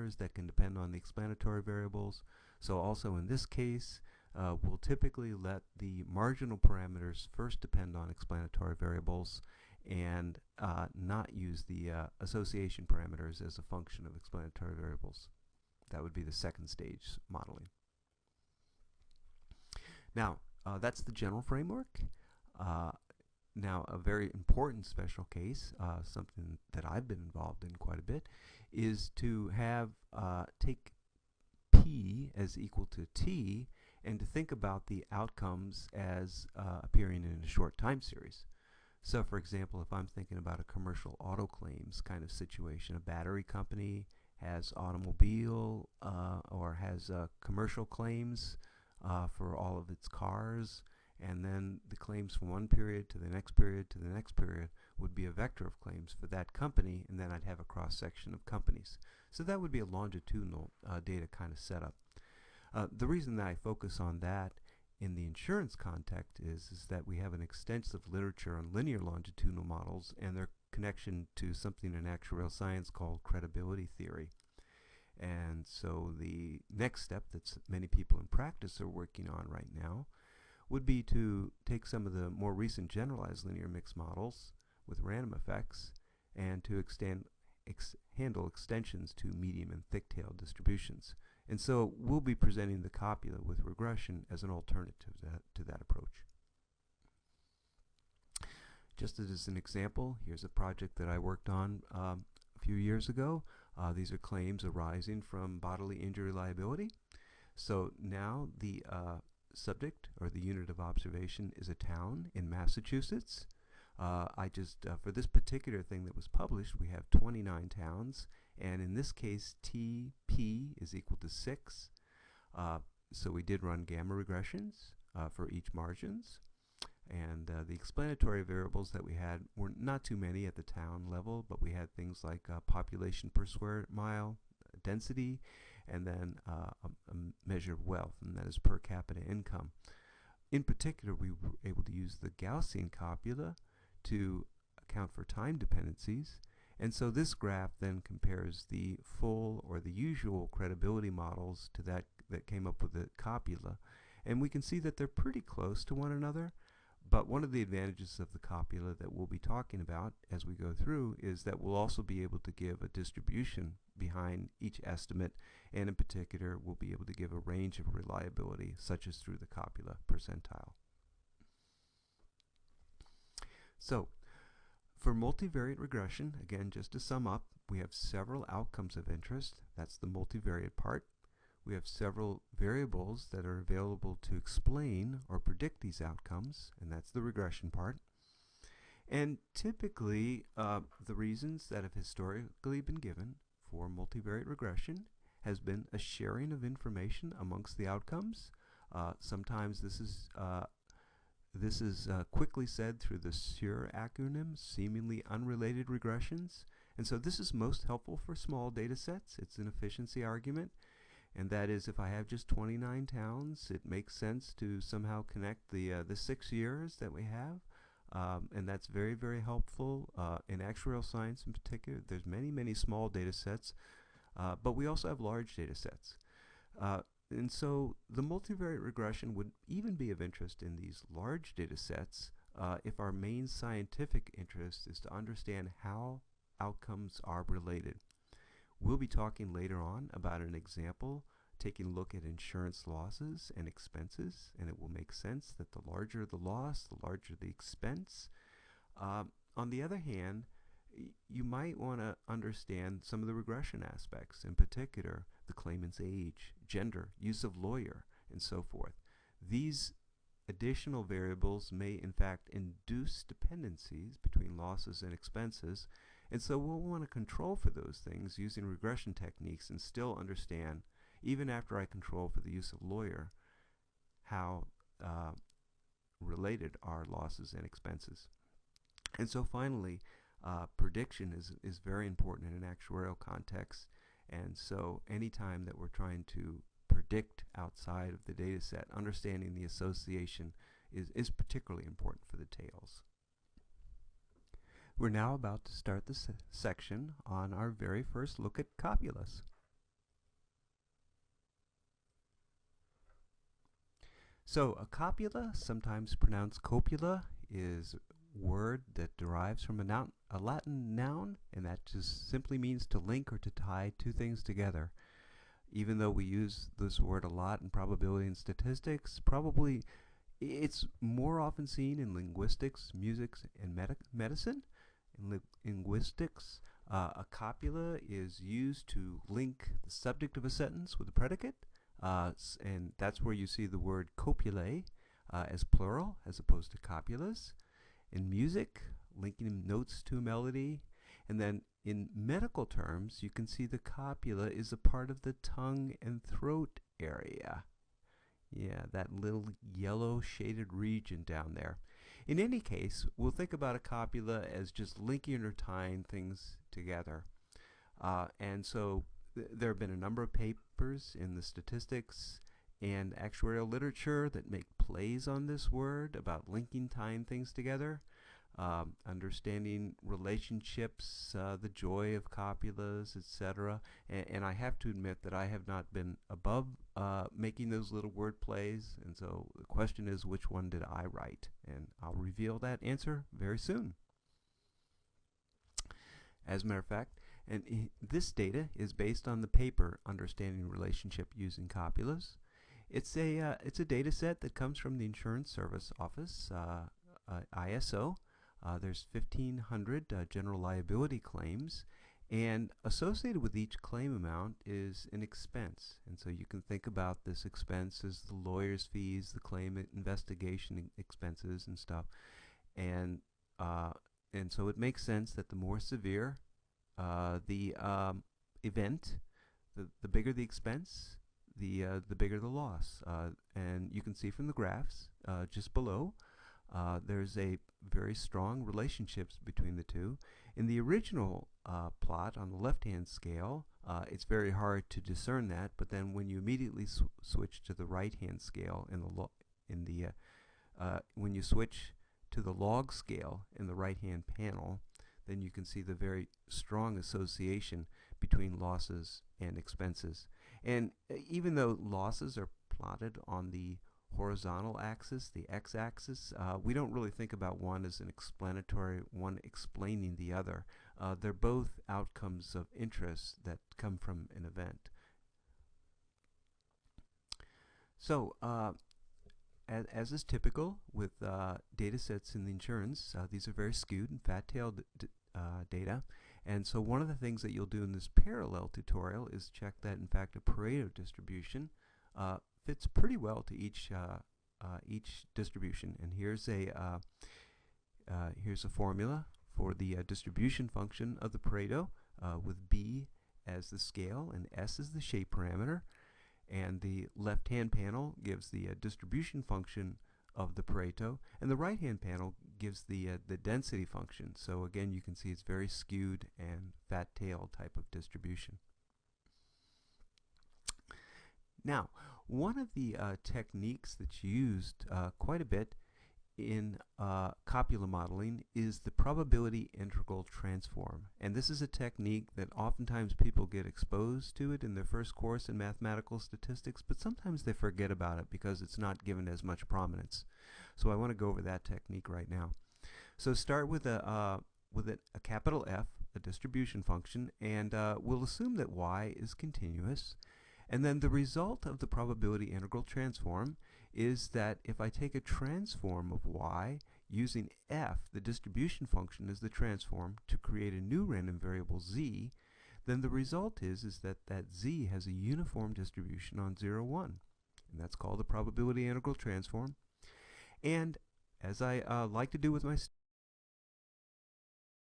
parameters that can depend on the explanatory variables. So also in this case, we'll typically let the marginal parameters first depend on explanatory variables and not use the association parameters as a function of explanatory variables. That would be the second stage modeling. Now, that's the general framework. Now, a very important special case, something that I've been involved in quite a bit, is to have take P as equal to T and to think about the outcomes as appearing in a short time series. So, for example, if I'm thinking about a commercial auto claims kind of situation, a battery company has automobile or has commercial claims for all of its cars, and then the claims from one period to the next period to the next period would be a vector of claims for that company, and then I'd have a cross-section of companies. So that would be a longitudinal data kind of setup. The reason that I focus on that in the insurance context is that we have an extensive literature on linear longitudinal models and their connection to something in actuarial science called credibility theory. And so the next step that many people in practice are working on right now would be to take some of the more recent generalized linear mixed models with random effects and to handle extensions to medium and thick-tailed distributions. And so we'll be presenting the copula with regression as an alternative to that approach. Just as an example, here's a project that I worked on a few years ago. These are claims arising from bodily injury liability. So now the subject or the unit of observation is a town in Massachusetts. For this particular thing that was published, we have 29 towns, and in this case TP is equal to 6. So we did run gamma regressions for each margins, and the explanatory variables that we had were not too many at the town level, but we had things like population per square mile, density, and then a measure of wealth, and that is per capita income. In particular, we were able to use the Gaussian copula to account for time dependencies, and so this graph then compares the full or the usual credibility models to that came up with the copula, and we can see that they're pretty close to one another. But one of the advantages of the copula that we'll be talking about as we go through is that we'll also be able to give a distribution behind each estimate, and in particular we'll be able to give a range of reliability such as through the copula percentile. So for multivariate regression, again, just to sum up, we have several outcomes of interest. That's the multivariate part. We have several variables that are available to explain or predict these outcomes, and that's the regression part. And typically, the reasons that have historically been given for multivariate regression has been a sharing of information amongst the outcomes. Sometimes this is quickly said through the SURE acronym, seemingly unrelated regressions. And so this is most helpful for small data sets. It's an efficiency argument. And that is, if I have just 29 towns, it makes sense to somehow connect the 6 years that we have. And that's very, very helpful in actuarial science in particular. There's many small data sets, but we also have large data sets. And so the multivariate regression would even be of interest in these large data sets if our main scientific interest is to understand how outcomes are related. We'll be talking later on about an example taking a look at insurance losses and expenses, and it will make sense that the larger the loss, the larger the expense. On the other hand, you might want to understand some of the regression aspects, in particular the claimant's age, gender, use of lawyer, and so forth. These additional variables may in fact induce dependencies between losses and expenses, and so we'll want to control for those things using regression techniques and still understand, even after I control for the use of lawyer, how related are losses and expenses. And so finally, prediction is very important in an actuarial context, and so anytime that we're trying to predict outside of the data set, understanding the association is particularly important for the tails. We're now about to start the section on our very first look at copulas. So a copula, sometimes pronounced copula, is a word that derives from a Latin noun, and that just simply means to link or to tie two things together. Even though we use this word a lot in probability and statistics, probably it's more often seen in linguistics, music, and medicine. In linguistics, a copula is used to link the subject of a sentence with a predicate, and that's where you see the word copulae as plural as opposed to copulas. In music, linking notes to a melody. And then in medical terms, you can see the copula is a part of the tongue and throat area. Yeah, that little yellow shaded region down there. In any case, we'll think about a copula as just linking or tying things together. And so there have been a number of papers in the statistics and actuarial literature that make plays on this word about linking, tying things together. Understanding relationships, the joy of copulas, etc. And I have to admit that I have not been above making those little word plays, and so the question is, which one did I write? And I'll reveal that answer very soon. As a matter of fact, and this data is based on the paper Understanding Relationship Using Copulas. It's a data set that comes from the Insurance Service Office, ISO. There's 1,500 general liability claims, and associated with each claim amount is an expense. And so you can think about this expense as the lawyer's fees, the claim investigation expenses and stuff. And so it makes sense that the more severe the event, the bigger the expense, the bigger the loss. And you can see from the graphs just below, there's a very strong relationships between the two. In the original plot on the left-hand scale, it's very hard to discern that, but then when you immediately switch to the right-hand scale when you switch to the log scale in the right-hand panel, then you can see the very strong association between losses and expenses. And even though losses are plotted on the horizontal axis, the x-axis, we don't really think about one as an explanatory, one explaining the other. They're both outcomes of interest that come from an event. So, as is typical with data sets in the insurance, these are very skewed and fat-tailed data. And so one of the things that you'll do in this parallel tutorial is check that, in fact, a Pareto distribution fits pretty well to each distribution. And here's a formula for the distribution function of the Pareto, with B as the scale and S as the shape parameter. And the left-hand panel gives the distribution function of the Pareto, and the right-hand panel gives the density function. So again, you can see it's very skewed and fat-tailed type of distribution. Now, one of the techniques that's used quite a bit in copula modeling is the probability integral transform. And this is a technique that oftentimes people get exposed to it in their first course in mathematical statistics, but sometimes they forget about it because it's not given as much prominence. So I want to go over that technique right now. So start with a capital F, a distribution function, and we'll assume that y is continuous. And then the result of the probability integral transform is that if I take a transform of y using f, the distribution function as the transform, to create a new random variable z, then the result is that z has a uniform distribution on 0, 1. And that's called the probability integral transform. And as I like to do with my